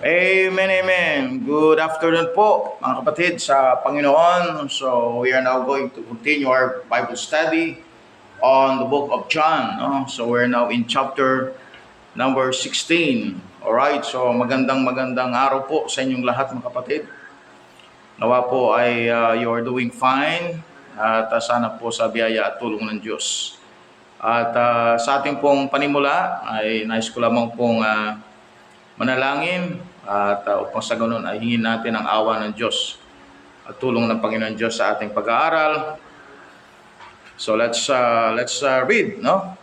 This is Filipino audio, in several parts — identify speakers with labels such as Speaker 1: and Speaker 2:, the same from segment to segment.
Speaker 1: Amen, amen. Good afternoon po mga kapatid sa Panginoon. So we are now going to continue our Bible study on the book of John. No? So we're now in chapter number 16. Alright, so magandang araw po sa inyong lahat mga kapatid. Nawa po ay you are doing fine at sana po sa biyaya at tulong ng Diyos. At sa ating pong panimula ay nais ko lamang pong manalangin at upang sa ganun ay hingin natin ang awa ng Diyos at tulong ng Panginoon Diyos sa ating pag-aaral. So let's read, no?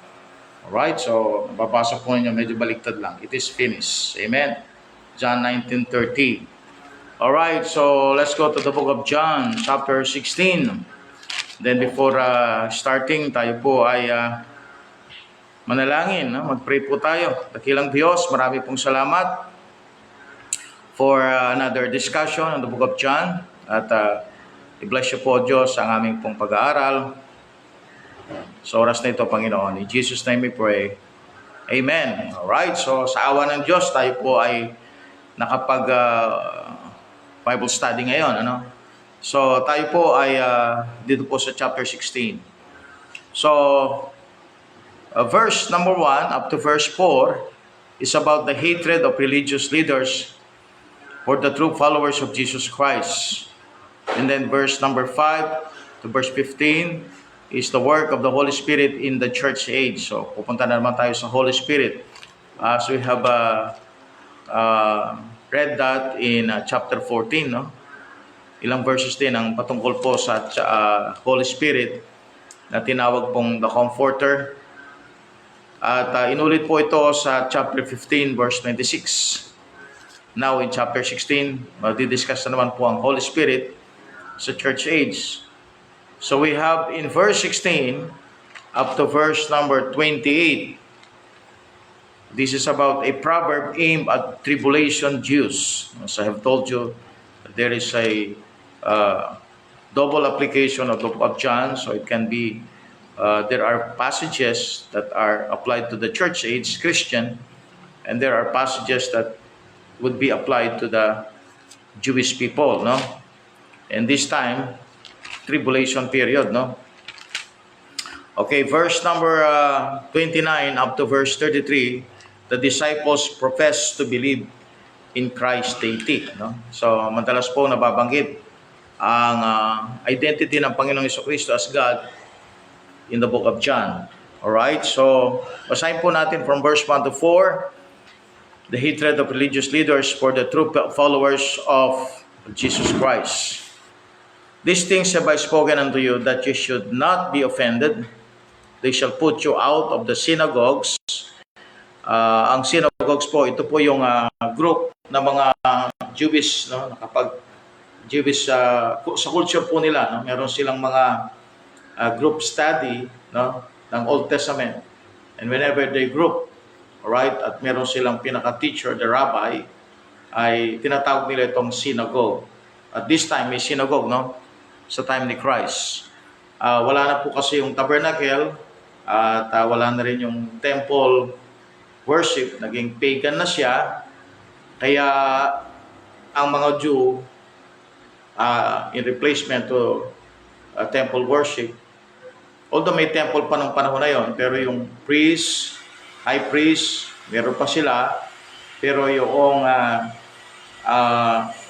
Speaker 1: Alright, so babasa po ninyo, medyo baliktad lang. It is finished. Amen. John 19:30. Alright, so let's go to the book of John, chapter 16. Then before starting, tayo po ay manalangin, no? Mag-pray po tayo. Dakilang Diyos, marami pong salamat for another discussion on the book of John. At i-bless you po, Diyos, ang aming pong pag-aaral. Sa oras na ito, Panginoon. In Jesus' name we pray. Amen. Alright, so sa awa ng Diyos, tayo po ay nakapag Bible study ngayon. Ano? So tayo po ay dito po sa chapter 16. So, verse number 1 up to verse 4 is about the hatred of religious leaders for the true followers of Jesus Christ. And then verse number 5 to verse 15 is the work of the Holy Spirit in the church age. So, pupunta na naman tayo sa Holy Spirit. As we have read that in chapter 14, no? Ilang verses din ang patungkol po sa Holy Spirit na tinawag pong the Comforter. At inulit po ito sa chapter 15, verse 26. Now in chapter 16, didiscuss na naman po ang Holy Spirit sa church age. So we have in verse 16 up to verse number 28. This is about a proverb aimed at tribulation Jews. As I have told you, there is a double application of the book of John. So it can be, there are passages that are applied to the church age Christian, and there are passages that would be applied to the Jewish people, no? And this time, tribulation period, no? Okay, verse number 29 up to verse 33, the disciples profess to believe in Christ deity, no? So, madalas po nababanggit ang identity ng Panginoong Jesucristo as God in the book of John. Alright, so basahin po natin from verse 1 to 4, the hatred of religious leaders for the true followers of Jesus Christ. These things have I spoken unto you, that you should not be offended. They shall put you out of the synagogues. Ang synagogues po, ito po yung group na mga Jewish, no? Kapag Jewish sa culture po nila, no? Meron silang mga group study, no? Ng Old Testament. And whenever they group, alright, at meron silang pinaka-teacher, the rabbi, ay tinatawag nila itong synagogue. At this time, may synagogue, no? Sa time ni Christ. Wala na po kasi yung tabernacle, at wala na rin yung temple worship. Naging pagan na siya. Kaya, ang mga Jew, in replacement to temple worship, although may temple pa nung panahon na yon, pero yung priest, high priest, meron pa sila, pero yung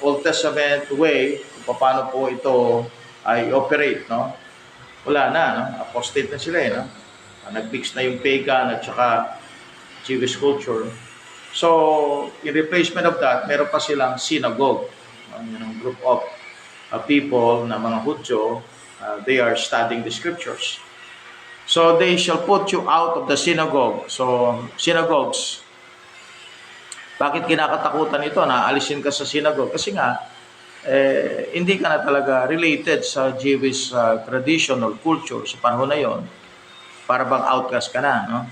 Speaker 1: Old Testament way, kung paano po ito ay operate, no? Wala na, no? Apostate na sila, no? Nag-mix na yung pagan at saka Jewish culture. So, in replacement of that, meron pa silang synagogue, yung group of people na mga Hudyo, they are studying the scriptures. So they shall put you out of the synagogue. So synagogues, bakit kinakatakutan ito na alisin ka sa synagogue? Kasi nga, hindi ka na talaga related sa Jewish traditional culture sa panahon na yon. Para bang outcast ka na, no?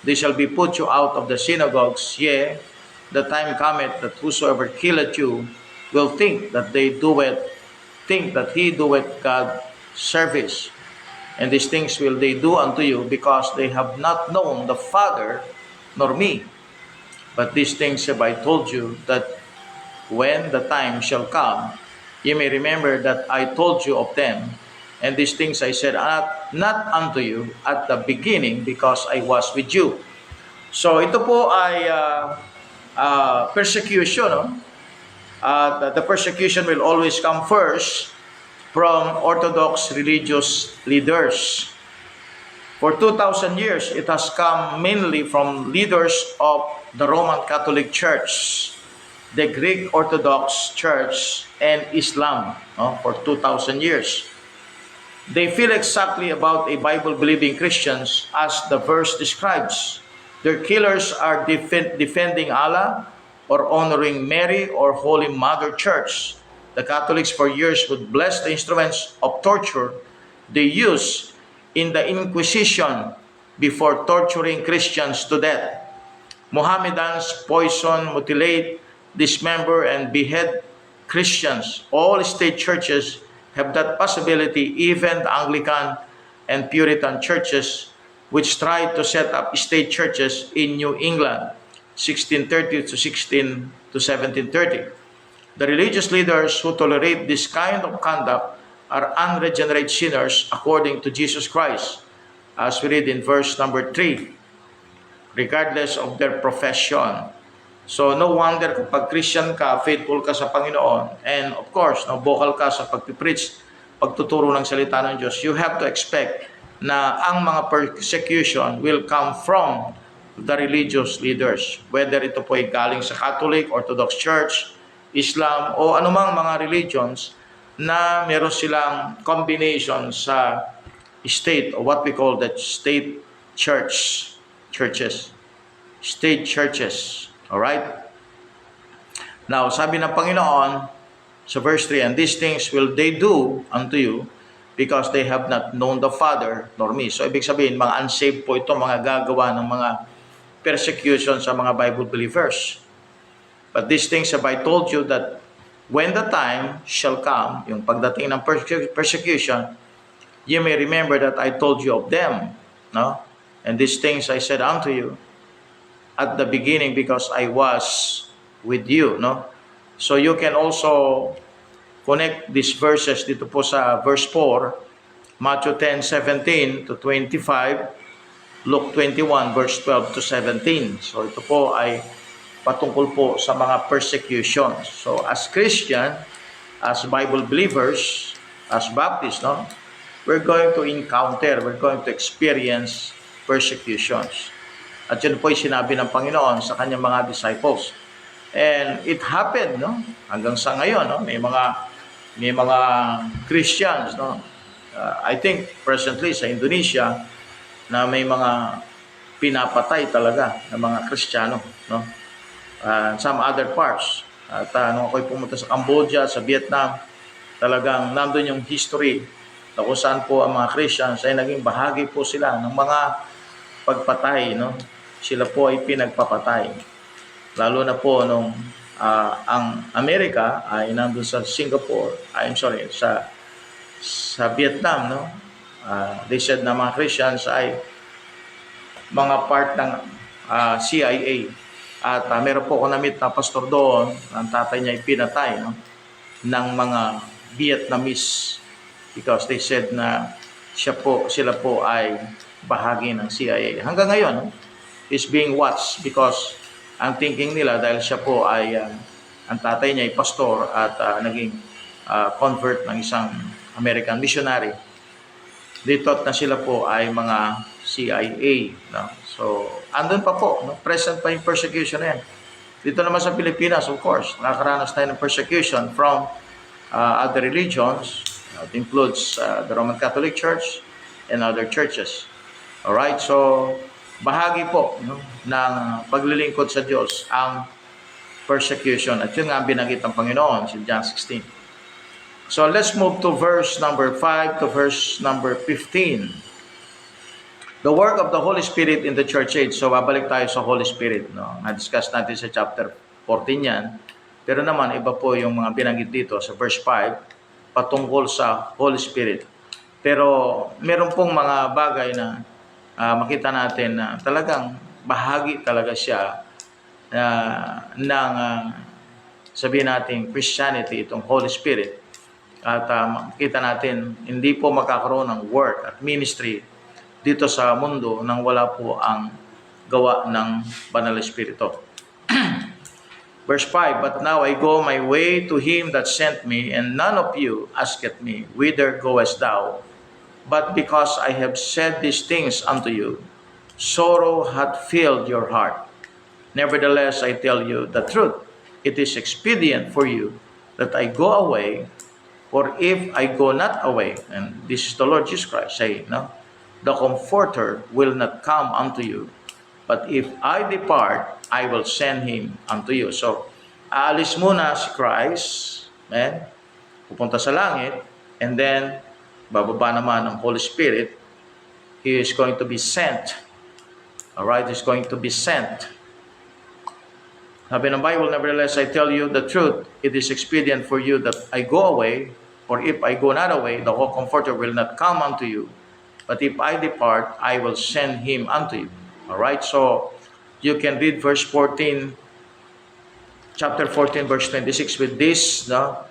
Speaker 1: They shall be put you out of the synagogues. Yea, the time cometh that whosoever killeth you will think that he doeth God service. And these things will they do unto you, because they have not known the Father nor me. But these things have I told you, that when the time shall come, ye may remember that I told you of them. And these things I said not unto you at the beginning, because I was with you. So ito po ay persecution. No? The persecution will always come first from Orthodox religious leaders. For 2,000 years, it has come mainly from leaders of the Roman Catholic Church, the Greek Orthodox Church, and Islam, no? For 2,000 years. They feel exactly about a Bible-believing Christians as the verse describes. Their killers are defending Allah, or honoring Mary, or Holy Mother Church. The Catholics for years would bless the instruments of torture they used in the Inquisition before torturing Christians to death. Mohammedans poison, mutilate, dismember, and behead Christians. All state churches have that possibility, even the Anglican and Puritan churches, which tried to set up state churches in New England, 1630 to 1730. The religious leaders who tolerate this kind of conduct are unregenerate sinners according to Jesus Christ, as we read in verse number 3, regardless of their profession. So no wonder kapag Christian ka, faithful ka sa Panginoon, and of course, no, vocal ka sa pagpipreach, pagtuturo ng salita ng Diyos, you have to expect na ang mga persecution will come from the religious leaders. Whether ito po ay galing sa Catholic, Orthodox Church, Islam, o anumang mga religions na meron silang combination sa state, or what we call the state churches. State churches. Alright? Now, sabi ng Panginoon sa verse 3, and these things will they do unto you, because they have not known the Father nor me. So, ibig sabihin, mga unsaved po ito, mga gagawa ng mga persecution sa mga Bible believers. But these things have I told you, that when the time shall come, yung pagdating ng persecution, you may remember that I told you of them. No? And these things I said unto you at the beginning, because I was with you. No? So you can also connect these verses dito po sa verse 4, Matthew 10:17 to 25, Luke 21 verse 12 to 17. So ito po ay patungkol po sa mga persecutions. So as Christian, as Bible believers, as Baptists, no, we're going to experience persecutions. At yun po ay sinabi ng Panginoon sa kanyang mga disciples. And it happened, no? Hanggang sa ngayon, no? May mga Christians, no? I think presently sa Indonesia na may mga pinapatay talaga ng mga Kristiyano, no? Some other parts. At nung ako'y pumunta sa Cambodia, sa Vietnam, talagang nandun yung history na kung saan po ang mga Christians ay naging bahagi po sila ng mga pagpatay, no? Sila po ay pinagpapatay. Lalo na po nung ang Amerika ay nandun sa sa Vietnam, no? They said na mga Christians ay mga part ng CIA. At meron po ako na-meet na pastor doon, ang tatay niya ay pinatay, no? Ng mga Vietnamese, because they said na sila po ay bahagi ng CIA. Hanggang ngayon, no? Is being watched, because ang thinking nila dahil siya po ay ang tatay niya ay pastor at naging convert ng isang American missionary. They thought na sila po ay mga CIA, no? So, andun pa po, no? Present pa yung persecution na yan. Dito naman sa Pilipinas, of course, nakakaranas tayo ng persecution from other religions. It includes the Roman Catholic Church and other churches. Alright, so bahagi po, no, ng paglilingkod sa Diyos ang persecution. At yun nga ang binanggit ng Panginoon sa John 16. So let's move to verse number 5 to verse number 15. The work of the Holy Spirit in the church age. So babalik tayo sa Holy Spirit, no? Na-discuss natin sa chapter 14 yan. Pero naman iba po yung mga binanggit dito sa verse 5 patungkol sa Holy Spirit. Pero meron pong mga bagay na makita natin na talagang bahagi talaga siya sabihin natin Christianity, itong Holy Spirit. At makita natin, hindi po magkakaroon ng work at ministry dito sa mundo nang wala po ang gawa ng Banal Espiritu. Verse 5, But now I go my way to him that sent me, and none of you asketh me, Whither goest thou? But because I have said these things unto you, sorrow hath filled your heart. Nevertheless, I tell you the truth. It is expedient for you that I go away, for if I go not away, and this is the Lord Jesus Christ saying, no, the Comforter will not come unto you, but if I depart, I will send him unto you. So, aalis muna si Christ, pupunta sa langit, and then, bababa naman ang Holy Spirit. He is going to be sent. Alright, He's going to be sent. Sabi ng Bible, nevertheless, I tell you the truth, it is expedient for you that I go away, for if I go not away, the Comforter will not come unto you. But if I depart, I will send him unto you. Alright, so you can read verse 14, chapter 14, verse 26 with this, no?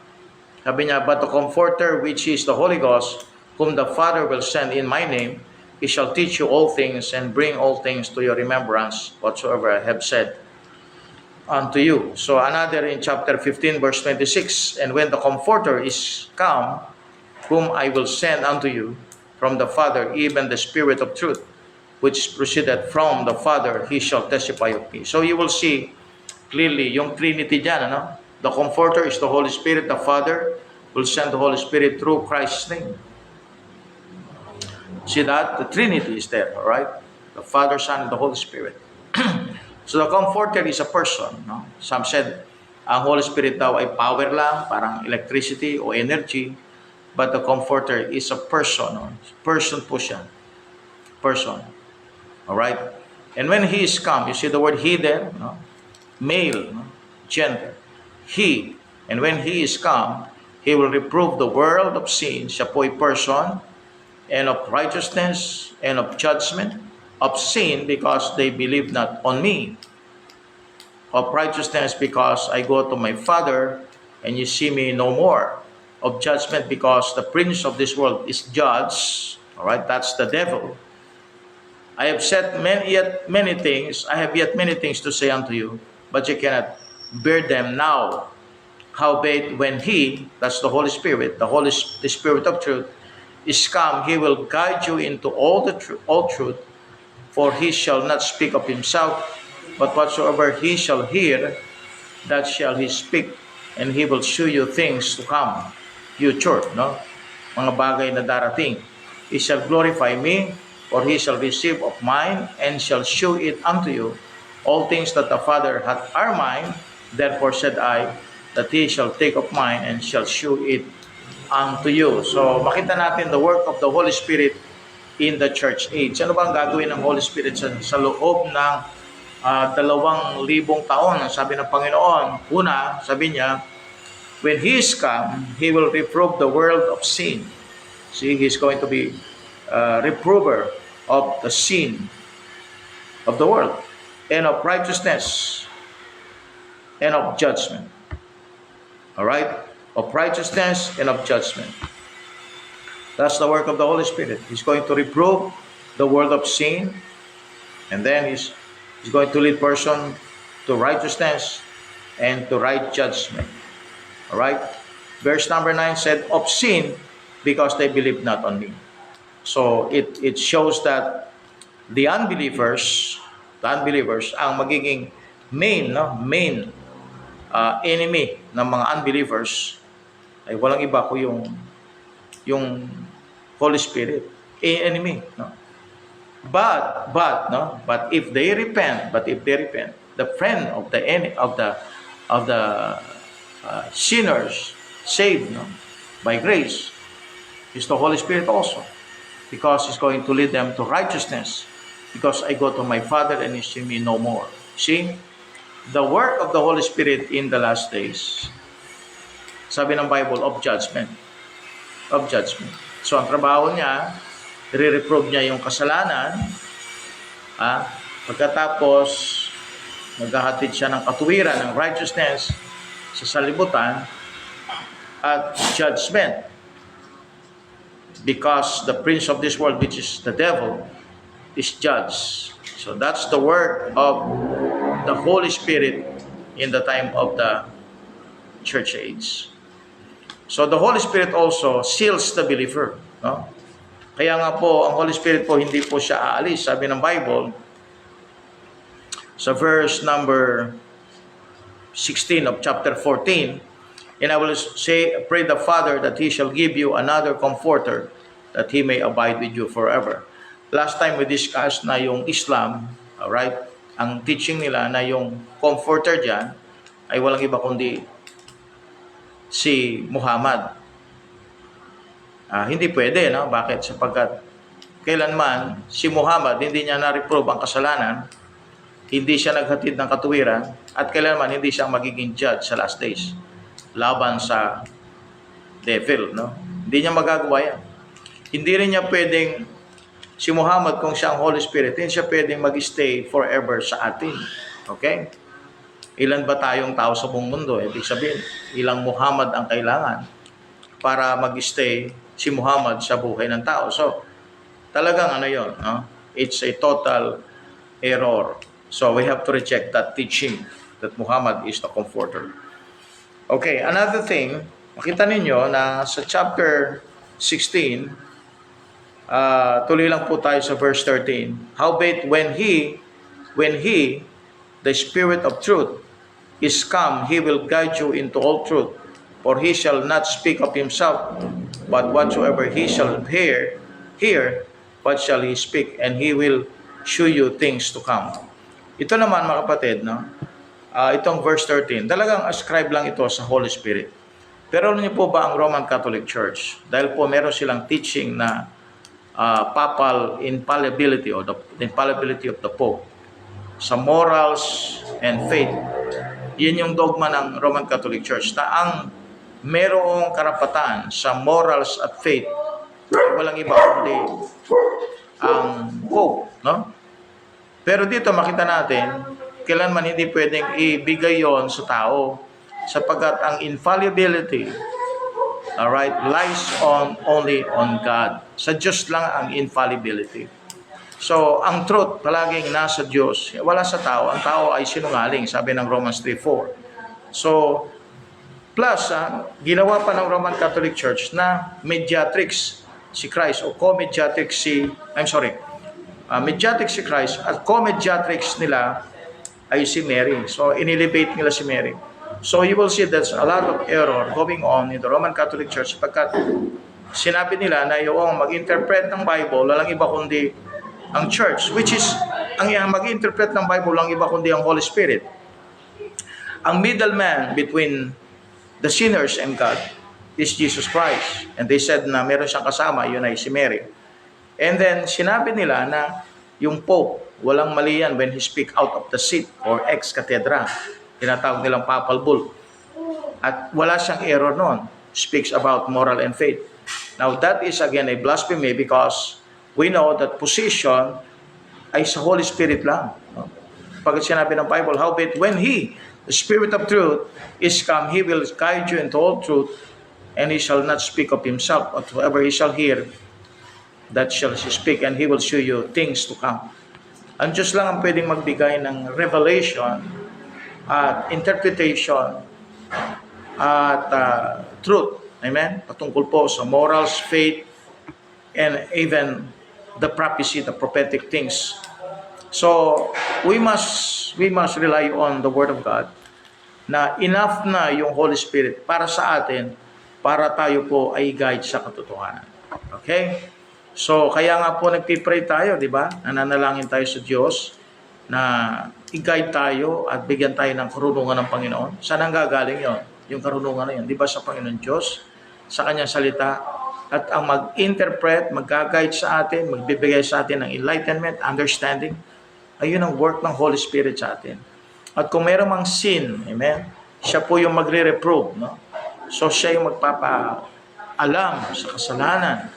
Speaker 1: Sabi niya, But the Comforter, which is the Holy Ghost, whom the Father will send in my name, he shall teach you all things, and bring all things to your remembrance, whatsoever I have said unto you. So another in chapter 15, verse 26, And when the Comforter is come, whom I will send unto you from the Father, even the Spirit of truth, which proceeded from the Father, he shall testify of me. So you will see clearly yung Trinity dyan, ano? The Comforter is the Holy Spirit. The Father will send the Holy Spirit through Christ's name. See that? The Trinity is there, all right? The Father, Son, and the Holy Spirit. So the Comforter is a person, no? Some said, ang Holy Spirit daw ay power lang, parang electricity o energy. But the Comforter is a person, no? Person po siya. Person. Alright? And when he is come, you see the word he there, no? Male, no? Gender. He. And when he is come, he will reprove the world of sin. Siya po ay person, and of righteousness, and of judgment, of sin, because they believe not on me. Of righteousness, because I go to my Father, and you see me no more. Of judgment, because the prince of this world is judged. Alright, that's the devil. I have said many things, I have yet many things to say unto you, but you cannot bear them now. Howbeit, when he, that's the Holy Spirit, the Spirit of truth, is come, he will guide you into all truth, for he shall not speak of himself, but whatsoever he shall hear, that shall he speak, and he will show you things to come, future, no? Mga bagay na darating. He shall glorify me, for he shall receive of mine, and shall show it unto you. All things that the Father hath are mine, therefore said I, that he shall take of mine, and shall show it unto you. So, makita natin the work of the Holy Spirit in the church age. Ano bang gagawin ng Holy Spirit sa loob ng 2,000 taon? Sabi ng Panginoon, una, sabi niya, when He is come, He will reprove the world of sin. See, He's going to be reprover of the sin of the world, and of righteousness, and of judgment. Alright? Of righteousness and of judgment. That's the work of the Holy Spirit. He's going to reprove the world of sin, and then He's going to lead person to righteousness and to right judgment. Alright? Verse number 9 said, of sin, because they believe not on me. So, it shows that the unbelievers, ang magiging main enemy ng mga unbelievers ay walang iba ko yung Holy Spirit, enemy, no? But if they repent, the friend of the sinners saved, no, by grace is the Holy Spirit also, because He's going to lead them to righteousness, because I go to my Father and you see me no more. See, the work of the Holy Spirit in the last days, sabi ng Bible, of judgment. So ang trabaho niya, i-reprove niya yung kasalanan, pagkatapos Maghahatid siya ng katuwiran, ng righteousness sa salibutan at judgment. Because the prince of this world, which is the devil, is judged. So that's the work of the Holy Spirit in the time of the church age. So the Holy Spirit also seals the believer. No? Kaya nga po, ang Holy Spirit po, hindi po siya aalis. Sabi ng Bible, sa verse number 16 of chapter 14, and I will say, pray the Father that He shall give you another comforter, that He may abide with you forever. Last time we discussed na yung Islam, alright, ang teaching nila na yung comforter dyan ay walang iba kundi si Muhammad. Hindi pwede, no? Bakit? Sapagkat kailanman si Muhammad hindi niya na-reprove ang kasalanan, hindi siya naghatid ng katuwiran, at kailanman hindi siya magiging judge sa last days laban sa devil, no? Hindi niya magagawa yan. Hindi rin niya pwedeng si Muhammad, kung siya ang Holy Spirit, hindi siya pwedeng mag-stay forever sa atin. Okay? Ilan ba tayong tao sa buong mundo? Ibig sabihin, ilang Muhammad ang kailangan para mag-stay si Muhammad sa buhay ng tao. So, talagang ano yun, no? It's a total error. So, we have to reject that teaching that Muhammad is the comforter. Okay, another thing, makita ninyo na sa chapter 16, tuloy lang po tayo sa verse 13. Howbeit, when he, the Spirit of truth, is come, He will guide you into all truth. For He shall not speak of Himself, but whatsoever He shall hear, what shall He speak, and He will show you things to come. Ito naman, mga kapatid, no? Itong verse 13, talagang ascribe lang ito sa Holy Spirit. Pero alam niyo po ba ang Roman Catholic Church? Dahil po meron silang teaching na papal infallibility or the infallibility of the Pope sa morals and faith. Yun yung dogma ng Roman Catholic Church na ang merong karapatan sa morals at faith ay walang iba kundi ang Pope, no? Pero dito makita natin, kailanman hindi pwedeng ibigay yon sa tao sapagkat ang infallibility, alright, lies only on God. Sa Diyos lang ang infallibility. So, ang truth palaging nasa Diyos, wala sa tao. Ang tao ay sinungaling, sabi ng Romans 3:4. So, plus, ginawa pa ng Roman Catholic Church na mediatrix si Christ o co-mediatrix mediatrix si Christ at co-mediatrix nila ay si Mary. So, inelevate nila si Mary. So, you will see there's a lot of error going on in the Roman Catholic Church pagkat sinabi nila na yung mag-interpret ng Bible, walang iba kundi ang church, which is, ang mag-interpret ng Bible, walang iba kundi ang Holy Spirit. Ang middleman between the sinners and God is Jesus Christ. And they said na meron siyang kasama, yun ay si Mary. And then, sinabi nila na yung Pope, walang mali yan when he speak out of the seat or ex cathedra. Tinatawag nilang papal bull. At wala siyang error noon. Speaks about moral and faith. Now, that is again a blasphemy because we know that position ay sa Holy Spirit lang. No? Pag sinabi ng Bible, howbeit when He, the Spirit of truth, is come, He will guide you into all truth, and He shall not speak of Himself, but whoever He shall hear, that shall He speak, and He will show you things to come. Ang Diyos lang ang pwedeng magbigay ng revelation at interpretation at truth. Amen? Patungkol po sa morals, faith, and even the prophecy, the prophetic things. So, we must rely on the Word of God na enough na yung Holy Spirit para sa atin, para tayo po ay guide sa katotohanan. Okay? So, kaya nga po nagpipray tayo, di ba? Nananalangin tayo sa Diyos na i-guide tayo at bigyan tayo ng karunungan ng Panginoon. Saan ang gagaling yon? Yung karunungan na yun. Di ba sa Panginoon Diyos? Sa Kanyang salita. At ang mag-interpret, mag-guide sa atin, magbibigay sa atin ng enlightenment, understanding, ayun ang work ng Holy Spirit sa atin. At kung mayroong mang sin, amen, siya po yung magre-reprove, no? So siya yung magpapaalam sa kasalanan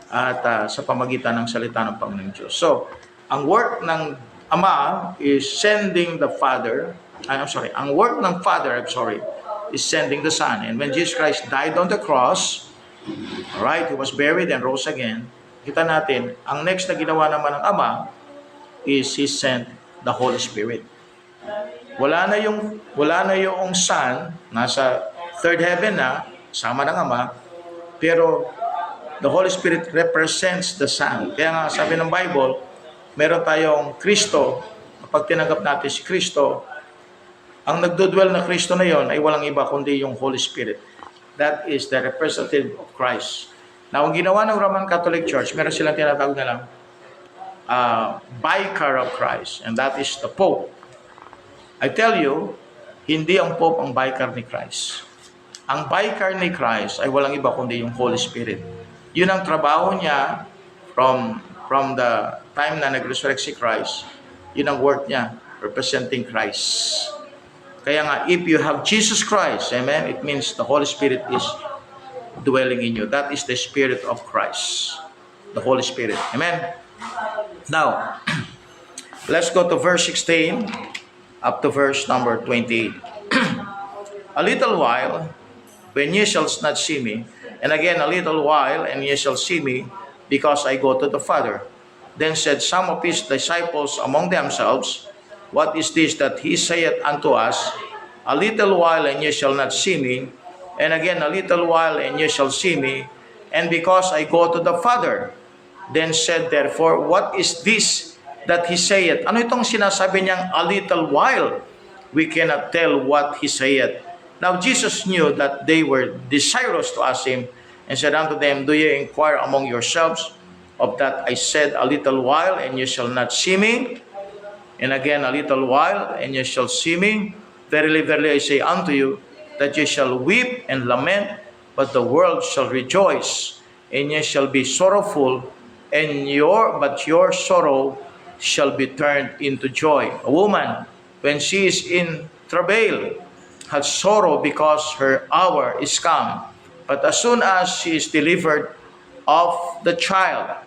Speaker 1: at sa pamagitan ng salita ng Panginoon Diyos. So, ang work ng Ama is sending the Father, ang work ng Father, is sending the Son. And when Jesus Christ died on the cross, alright, He was buried and rose again, kita natin, ang next na ginawa naman ng Ama is He sent the Holy Spirit. Wala na yung Son, nasa third heaven na, sama ng Ama, pero the Holy Spirit represents the Son. Kaya nga sabi ng Bible, meron tayong Kristo. Kapag tinanggap natin si Kristo, ang nagdudwell na Kristo na yon ay walang iba kundi yung Holy Spirit. That is the representative of Christ. Now, ang ginawa ng Roman Catholic Church, meron silang tinatawag na lang Vicar of Christ, and that is the Pope. I tell you, hindi ang Pope ang Vicar ni Christ. Ang Vicar ni Christ ay walang iba kundi yung Holy Spirit. Yun ang trabaho niya from the time na nag-resurrect si Christ. Yun ang work niya, representing Christ. Kaya nga, if you have Jesus Christ, amen, it means the Holy Spirit is dwelling in you. That is the Spirit of Christ, the Holy Spirit. Amen? Now, let's go to verse 16 up to verse number 28. A little while, when ye shall not see me, and again a little while, and ye shall see me, because I go to the Father. Then said some of his disciples among themselves, What is this that he saith unto us? A little while, and ye shall not see me, and again a little while, and ye shall see me, and because I go to the Father. Then said therefore, What is this that he saith? Ano itong sinasabi niyang a little while? We cannot tell what he saith. Now Jesus knew that they were desirous to ask him, and said unto them, Do ye inquire among yourselves of that I said, A little while, and ye shall not see me, and again a little while, and ye shall see me? Verily, verily, I say unto you, that ye shall weep and lament, but the world shall rejoice, and ye shall be sorrowful, but your sorrow shall be turned into joy. A woman, when she is in travail, has sorrow because her hour is come. But as soon as she is delivered of the child,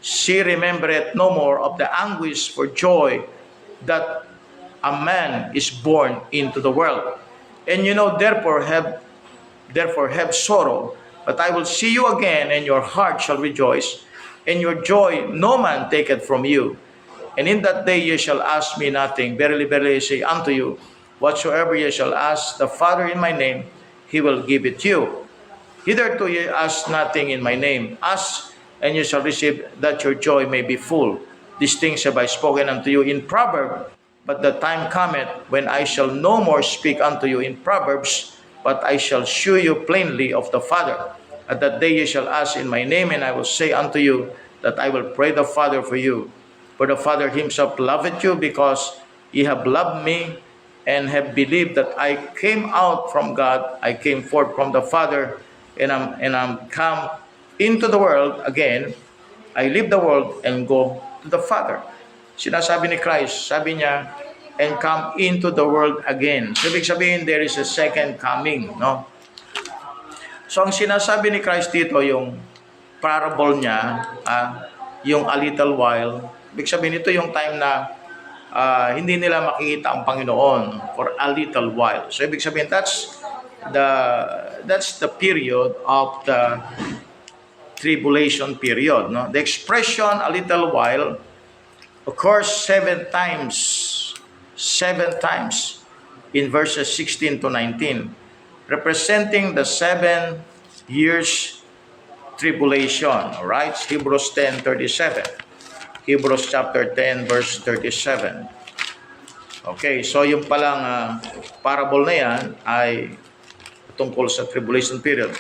Speaker 1: she remembereth no more of the anguish for joy that a man is born into the world. And you know, therefore have sorrow, but I will see you again, and your heart shall rejoice, and your joy no man taketh from you. And in that day ye shall ask me nothing. Verily, verily, I say unto you, whatsoever ye shall ask the Father in my name, He will give it you. Hitherto ye ask nothing in my name. Ask, and ye shall receive, that your joy may be full. These things have I spoken unto you in proverb, but the time cometh when I shall no more speak unto you in proverbs, but I shall shew you plainly of the Father. At that day ye shall ask in my name, and I will say unto you that I will pray the Father for you. For the Father himself loveth you, because ye have loved me, and have believed that I came out from God. I came forth from the Father, and I'm come into the world again. I leave the world and go to the Father. Sinasabi ni Christ, sabi niya, and come into the world again. So, ibig sabihin, there is a second coming, no? So, ang sinasabi ni Christ dito, yung parable niya, yung a little while, ibig sabihin ito yung time na hindi nila makikita ang Panginoon for a little while. So, ibig sabihin, that's the period of the tribulation period, no? The expression a little while occurs seven times in verses 16 to 19, representing the 7 years tribulation. All right? Hebrews 10:37. Hebrews chapter 10 verse 37. Okay, so yung palang parable na yan ay tungkol sa tribulation period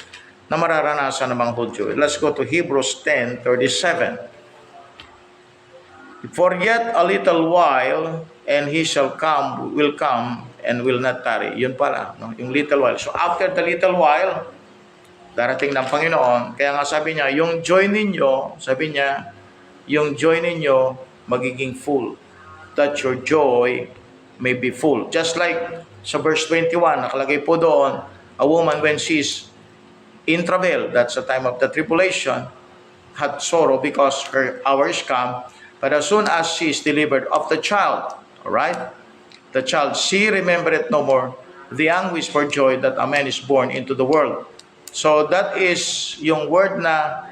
Speaker 1: na mararanasan ng mga Hudyo. Let's go to Hebrews 10:37. For yet a little while, and he will come, and will not tarry. Yun pala, no? Yung little while. So after the little while, darating ng Panginoon. Kaya nga sabi niya, yung joy ninyo, magiging full. That your joy may be full. Just like sa verse 21, nakalagay po doon, a woman when she's in travail, that's the time of the tribulation, had sorrow because her hour is come. But as soon as she is delivered of the child, all right, the child, she remembereth no more the anguish for joy that a man is born into the world. So that is yung word na,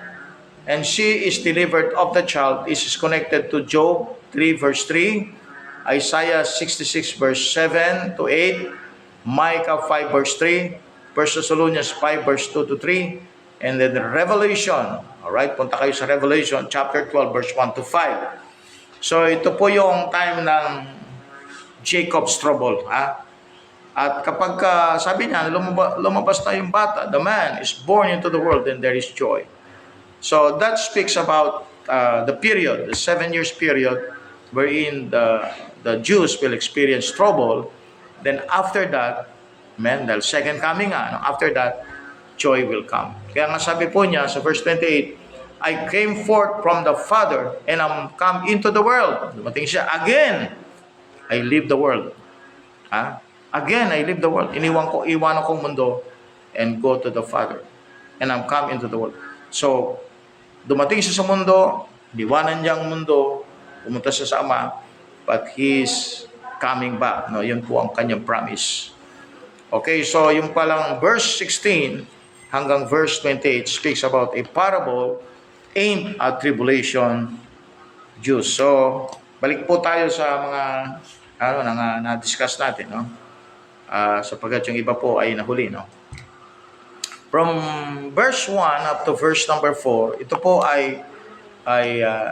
Speaker 1: and she is delivered of the child, is connected to Job 3 verse 3, Isaiah 66 verse 7 to 8, Micah 5 verse 3, 1 Thessalonians 5 verse 2 to 3, and then Revelation. Alright, punta kayo sa Revelation chapter 12 verse 1 to 5. So ito po yung time ng Jacob's trouble. At kapag sabi niya, lumabas na yung bata, the man is born into the world, and there is joy. So that speaks about the period, the 7 years period, wherein the Jews will experience trouble. Then after that, the second coming, after that, joy will come. Kaya nga sabi po niya sa verse 28, I came forth from the Father and am come into the world. Dumating siya, again, I leave the world. Again, I leave the world. Iwan akong mundo and go to the Father. And I'm come into the world. So, dumating siya sa mundo, diwanan niya ang mundo, pumunta siya sa Ama, but He's coming back. No, yun po ang kanyang promise. Okay, so yung palang verse 16 hanggang verse 28 speaks about a parable aimed at tribulation Jews. So, balik po tayo sa mga na-discuss natin, no? Sapagkat yung iba po ay nahuli, no? From verse 1 up to verse number 4, ito po ay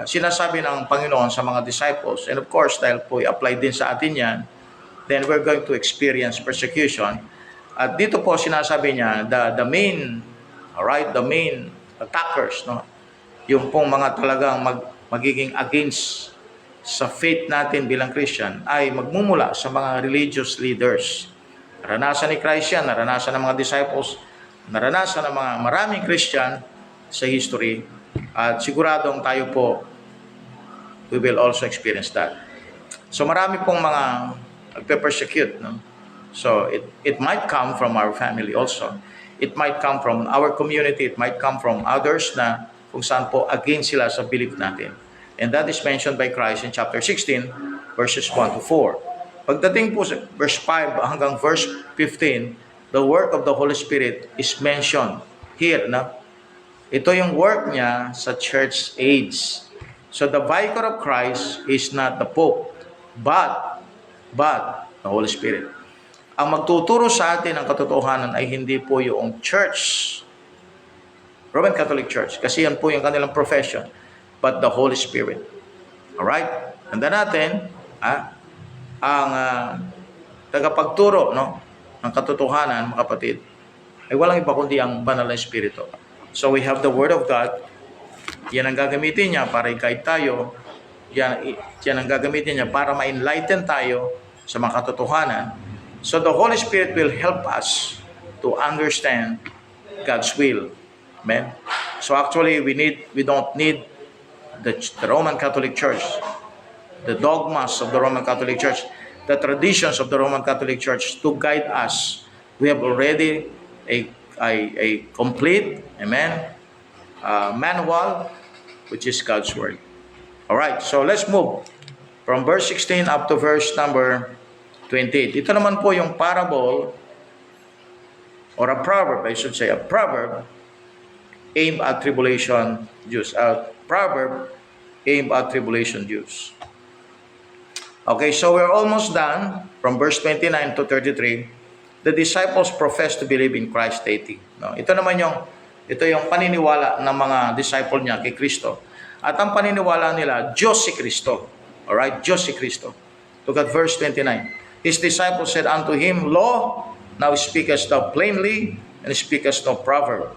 Speaker 1: sinasabi ng Panginoon sa mga disciples. And of course, dahil po i-apply din sa atin yan, then we're going to experience persecution. At dito po sinasabi niya, the main attackers, no? Yung pong mga talagang magiging against sa faith natin bilang Christian ay magmumula sa mga religious leaders. Naranasan ni Christ yan, naranasan ng mga disciples, naranasan ng mga maraming Christian sa history, at siguradong tayo po, we will also experience that. So marami pong mga nagpe-persecute, no? So it might come from our family also. It might come from our community. It might come from others na kung saan po against sila sa belief natin. And that is mentioned by Christ in chapter 16, verses 1 to 4. Pagdating po sa verse 5 hanggang verse 15, the work of the Holy Spirit is mentioned here. Na? Ito yung work niya sa church age. So the vicar of Christ is not the Pope, but the Holy Spirit. Ang magtuturo sa atin ng katotohanan ay hindi po yung church, Roman Catholic Church, kasi yan po yung kanilang profession, but the Holy Spirit. Alright? Tanda natin, ang tagapagturo, no, ng katotohanan, mga kapatid, ay walang iba kundi ang banal na Espiritu. So we have the Word of God. Yan ang gagamitin niya para i-guide tayo. Yan ang gagamitin niya para ma-enlighten tayo sa mga katotohanan. So the Holy Spirit will help us to understand God's will. Amen? So actually, we don't need the Roman Catholic Church, the dogmas of the Roman Catholic Church, the traditions of the Roman Catholic Church to guide us. We have already a complete, manual, which is God's Word. All right, so let's move from verse 16 up to verse number 28. Ito naman po yung parable, or a proverb, I should say, a proverb aimed at tribulation Jews. A proverb aimed at tribulation Jews. Okay, so we're almost done. From verse 29 to 33, the disciples profess to believe in Christ deity. No? Ito yung paniniwala ng mga disciple niya kay Kristo. At ang paniniwala nila, Diyos si Kristo. Alright, Diyos si Kristo. Look at verse 29. His disciples said unto him, Lo, now speakest thou plainly, and speakest no proverb.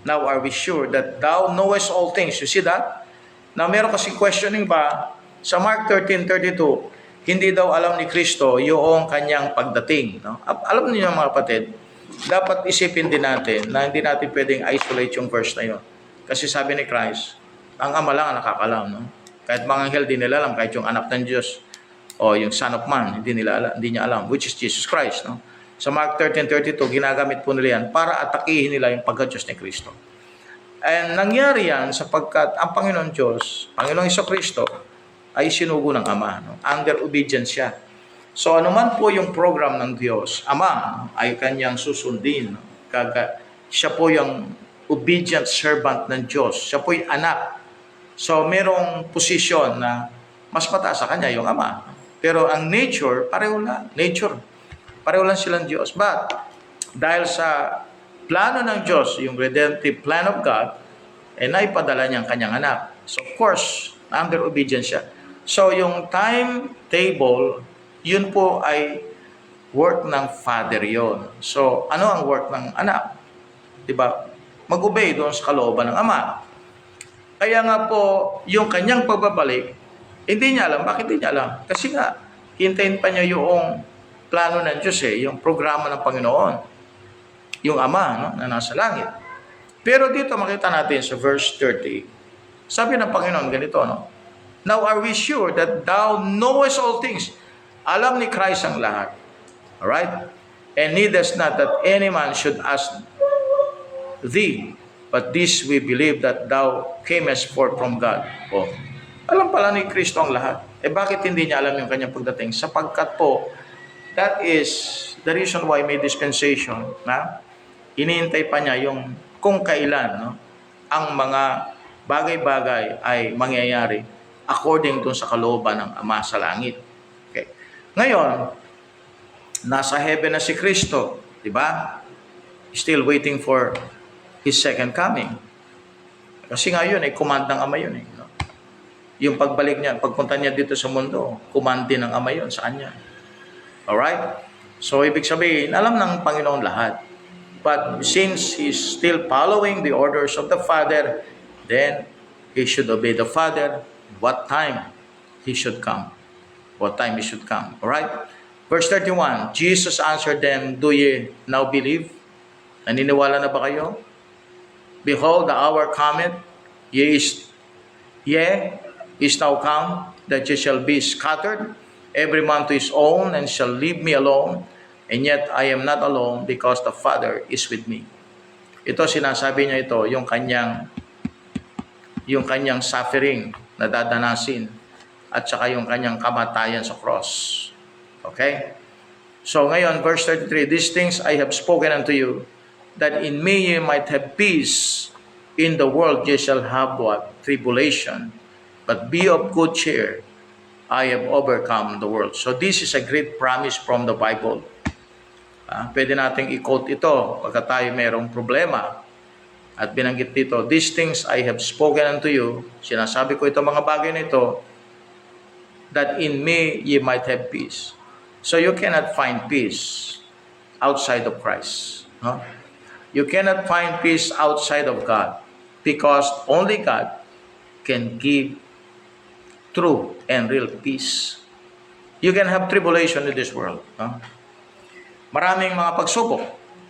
Speaker 1: Now are we sure that thou knowest all things? You see that? Now meron kasi questioning ba, sa Mark 13:32, hindi daw alam ni Kristo yung kanyang pagdating. No? Alam niyo mga kapatid, dapat isipin din natin na hindi natin pwedeng isolate yung verse na yun. Kasi sabi ni Christ, ang Ama lang ang nakakalam. No? Kahit mga anghel, di nila alam. Kahit yung anak ng Diyos o yung Son of Man, hindi niya alam, which is Jesus Christ. No? Sa Mark 13:32, ginagamit po nila yan para atakihin nila yung pagka-Diyos ni Kristo. And nangyari yan sapagkat ang Panginoon Diyos, Panginoong Kristo, ay sinugo ng Ama. No? Under obedience siya. So anuman po yung program ng Diyos, Ama ay kanyang susundin. No? Siya po yung obedient servant ng Diyos. Siya po yung anak. So merong posisyon na mas mataas sa kanya yung Ama. Pero ang nature, pareho lang. Nature, pareho lang silang Diyos. But dahil sa plano ng Diyos, yung redemptive plan of God, naipadala niyang kanyang anak. So of course, under obedience siya. So yung timetable, yun po ay work ng Father yon. So ano ang work ng anak? Diba? Mag-obey doon sa kalooban ng Ama. Kaya nga po, yung kanyang pagbabalik, hindi niya alam. Bakit hindi niya alam? Kasi nga, hintayin pa niya yung plano ng Diyos yung programa ng Panginoon. Yung Ama, no, na nasa langit. Pero dito makita natin sa verse 30, sabi ng Panginoon ganito, no? Now are we sure that thou knowest all things? Alam ni Christ ang lahat. Alright? And needest not that any man should ask thee, but this we believe that thou camest forth from God. Oh, alam pala ni Kristo ang lahat. Bakit hindi niya alam yung kanyang pagdating? Sapagkat po, that is the reason why may dispensation, na hinihintay pa niya yung kung kailan, no, ang mga bagay-bagay ay mangyayari according dun sa kalooban ng Ama sa langit. Okay. Ngayon, nasa heaven na si Kristo, di ba? Still waiting for His second coming. Kasi nga yun, command ng Ama yun. No? Yung pagbalik niya, pagpunta niya dito sa mundo, command din ng Ama yun sa kanya. Alright? So, ibig sabihin, alam ng Panginoon lahat. But since He's still following the orders of the Father, then He should obey the Father what time He should come. What time He should come. Alright? Verse 31, Jesus answered them, do ye now believe? Naniniwala na ba kayo? Behold, the hour cometh, yea, is now come, that ye shall be scattered, every man to his own, and shall leave me alone, and yet I am not alone, because the Father is with me. Ito, sinasabi niya ito, yung kanyang suffering na dadanasin, at saka yung kanyang kamatayan sa cross. Okay? So ngayon, verse 33, these things I have spoken unto you, that in me ye might have peace. In the world ye shall have what? Tribulation. But be of good cheer. I have overcome the world. So this is a great promise from the Bible. Pwede nating i-quote ito pagka tayo mayroong problema. At binanggit dito, these things I have spoken unto you. Sinasabi ko ito mga bagay na ito, that in me ye might have peace. So you cannot find peace outside of Christ. Huh? You cannot find peace outside of God, because only God can give true and real peace. You can have tribulation in this world. Huh? Maraming mga pagsubok,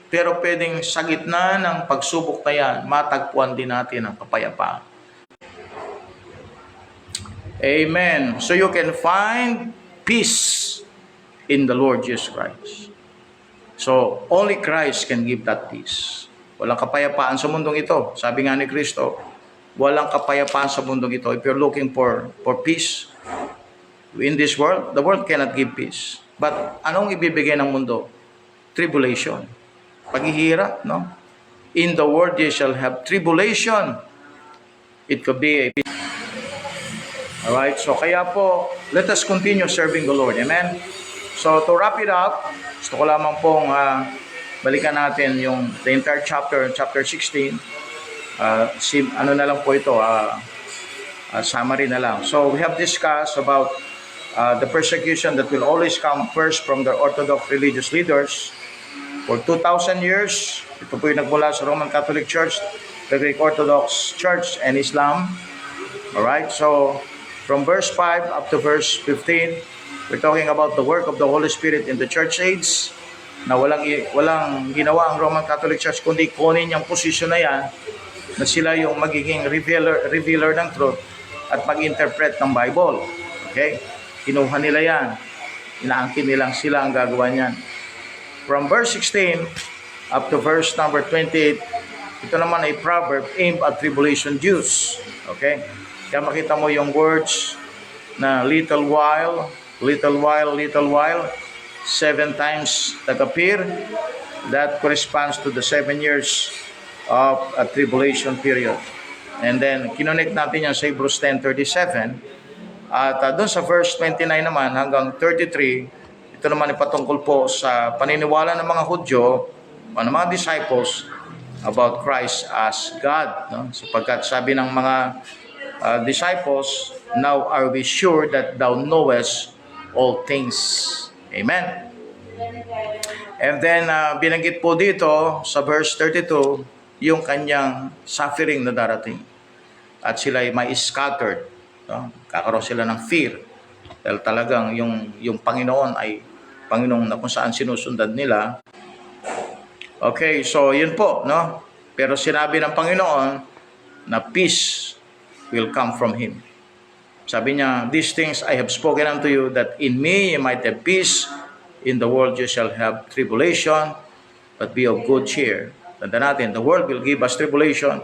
Speaker 1: pero pwedeng sa gitna ng pagsubok na yan, matagpuan din natin ang kapayapaan. Amen. So you can find peace in the Lord Jesus Christ. So, only Christ can give that peace. Walang kapayapaan sa mundong ito. Sabi nga ni Kristo, walang kapayapaan sa mundong ito. If you're looking for peace in this world, the world cannot give peace. But anong ibibigay ng mundo? Tribulation. Paghihirap, no? In the world you shall have tribulation. It could be a peace. Alright, so kaya po, let us continue serving the Lord. Amen? So, to wrap it up, gusto ko lamang pong balikan natin yung the entire chapter 16. Ano na lang po ito, summary na lang. So, we have discussed about the persecution that will always come first from the Orthodox religious leaders. For 2,000 years, ito po yung nagmula sa Roman Catholic Church, the Greek Orthodox Church, and Islam. Alright, so from verse 5 up to verse 15, we're talking about the work of the Holy Spirit in the church age, na walang ginawa ang Roman Catholic Church kundi kunin yung posisyon na yan, na sila yung magiging revealer ng truth at mag-interpret ng Bible. Okay? Kinuha nila yan. Inaangkin nilang sila ang gagawa niyan. From verse 16 up to verse number 28, ito naman ay proverb aimed at tribulation Jews. Okay? Kaya makita mo yung words na little while, little while, little while, 7 times nag-appear. That corresponds to the 7 years of a tribulation period. And then, kinonect natin yan sa Hebrews 10:37. At doon sa verse 29 naman hanggang 33, ito naman ay patungkol po sa paniniwala ng mga Hudyo o ng mga disciples about Christ as God. No? Sapagkat sabi ng mga disciples, now are we sure that thou knowest all things. Amen. And then, binanggit po dito sa verse 32, yung kanyang suffering na darating. At sila ay may scattered. No? Kakaroon sila ng fear. Dahil talagang yung Panginoon ay Panginoon na kung saan sinusundan nila. Okay, so yun po. No? Pero sinabi ng Panginoon na peace will come from Him. Sabi niya, these things I have spoken unto you, that in me you might have peace. In the world you shall have tribulation, but be of good cheer. Tanda natin, the world will give us tribulation,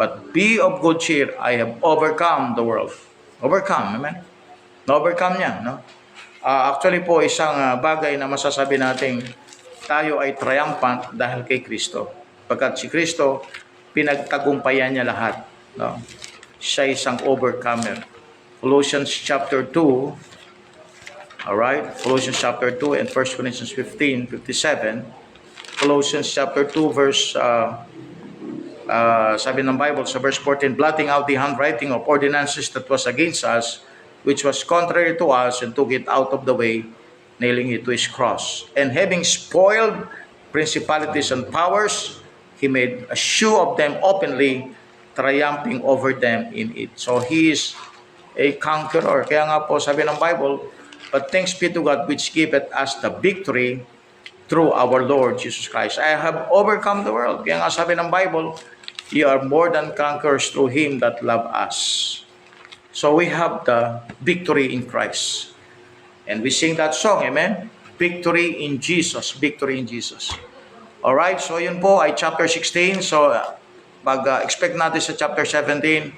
Speaker 1: but be of good cheer. I have overcome the world. Overcome, amen? Na-overcome niya, no? Actually po, isang bagay na masasabi natin, tayo ay triumphant dahil kay Kristo. Pagkat si Kristo, pinagtagumpayan niya lahat. No? Siya isang overcomer. Colossians chapter 2, alright, Colossians chapter 2 and 1 Corinthians 15:57. Colossians chapter 2 verse, sabi ng Bible sa verse 14, blotting out the handwriting of ordinances that was against us, which was contrary to us, and took it out of the way, nailing it to His cross. And having spoiled principalities and powers, He made a show of them openly, triumphing over them in it. So He is a conqueror. Kaya nga po sabi ng Bible, but thanks be to God which giveth us the victory through our Lord Jesus Christ. I have overcome the world. Kaya nga sabi ng Bible, ye are more than conquerors through Him that love us. So we have the victory in Christ. And we sing that song, amen? Victory in Jesus. Victory in Jesus. Alright, so yun po ay chapter 16. So pag-expect natin sa chapter 17,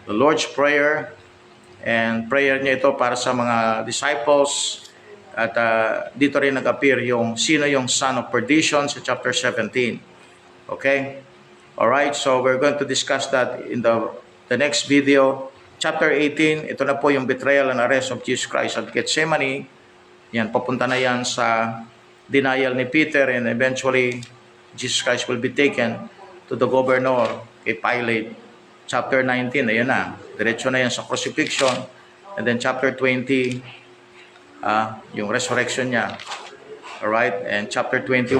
Speaker 1: the Lord's Prayer. And prayer niya ito para sa mga disciples. At dito rin nag-appear yung sino yung son of perdition sa chapter 17. Okay? Alright, so we're going to discuss that in the next video. Chapter 18, ito na po yung betrayal and arrest of Jesus Christ at Gethsemane. Yan, papunta na yan sa denial ni Peter, and eventually Jesus Christ will be taken to the governor, kay Pilate. Chapter 19, ayun na. Diretso na yan sa crucifixion. And then chapter 20, yung resurrection niya. Alright? And chapter 21,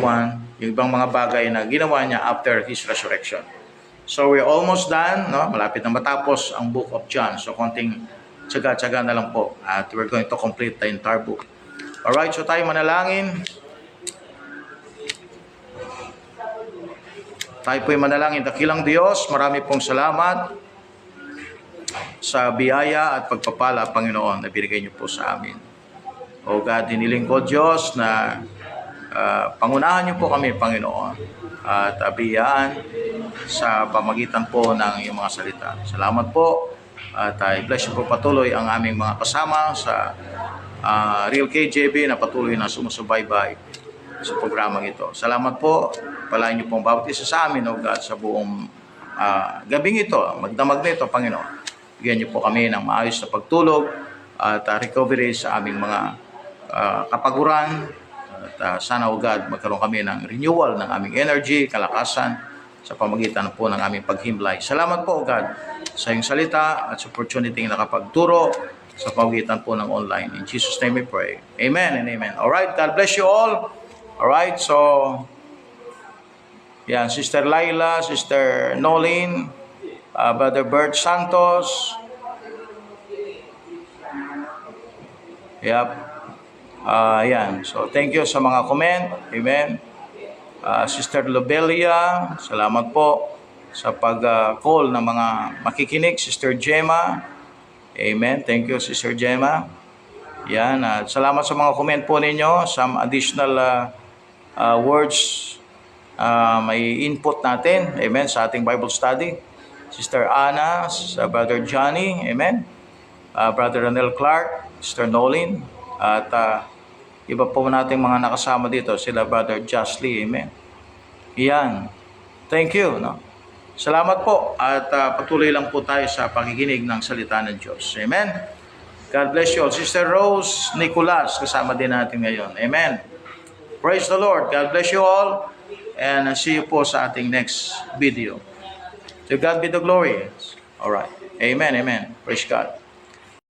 Speaker 1: yung ibang mga bagay na ginawa niya after His resurrection. So we're almost done. No? Malapit na matapos ang book of John. So konting tsaga-tsaga na lang po. At we're going to complete the entire book. Alright? So tayo manalangin. Tayo po'y manalangin. Dakilang Diyos, marami pong salamat sa biyaya at pagpapala, Panginoon, na binigay niyo po sa amin. O God, hiniling ko, Diyos, na pangunahan niyo po kami, Panginoon, at biyayaan sa pamagitan po ng iyong mga salita. Salamat po, at bless niyo po patuloy ang aming mga kasama sa Real KJB na patuloy na sumusubaybay sa programang ito. Salamat po. Palain niyo pong bawat isa sa amin, O God, sa buong gabing ito, magdamag na ito, Panginoon. Bigyan niyo po kami ng maayos na pagtulog at recovery sa aming mga kapaguran. At sana, O God, magkaroon kami ng renewal ng aming energy, kalakasan sa pamagitan po ng aming paghimlay. Salamat po, O God, sa iyong salita at sa opportunity na nakapagturo sa pamagitan po ng online. In Jesus' name we pray. Amen and amen. Alright, God bless you all. Alright, so yan, Sister Laila, Sister Nolene, Brother Bert Santos. Yep. Yan. So thank you sa mga comment. Amen. Sister Lobelia, salamat po sa pag-call ng mga makikinig. Sister Gemma. Amen. Thank you, Sister Gemma. Yan. Salamat sa mga comment po ninyo. Some additional words may input natin, amen, sa ating Bible study. Sister Anna, sa Brother Johnny, amen. Brother Ranel Clark, Sister Nolin, at iba po nating mga nakasama dito, sila Brother Justly, amen. Yan. Thank you, no? Salamat po at patuloy lang po tayo sa pakikinig ng salita ng Diyos. Amen. God bless you all. Sister Rose Nicolas, kasama din natin ngayon. Amen. Praise the Lord. God bless you all. And see you po sa ating next video. To God be the glory. All right. Amen. Amen. Praise God.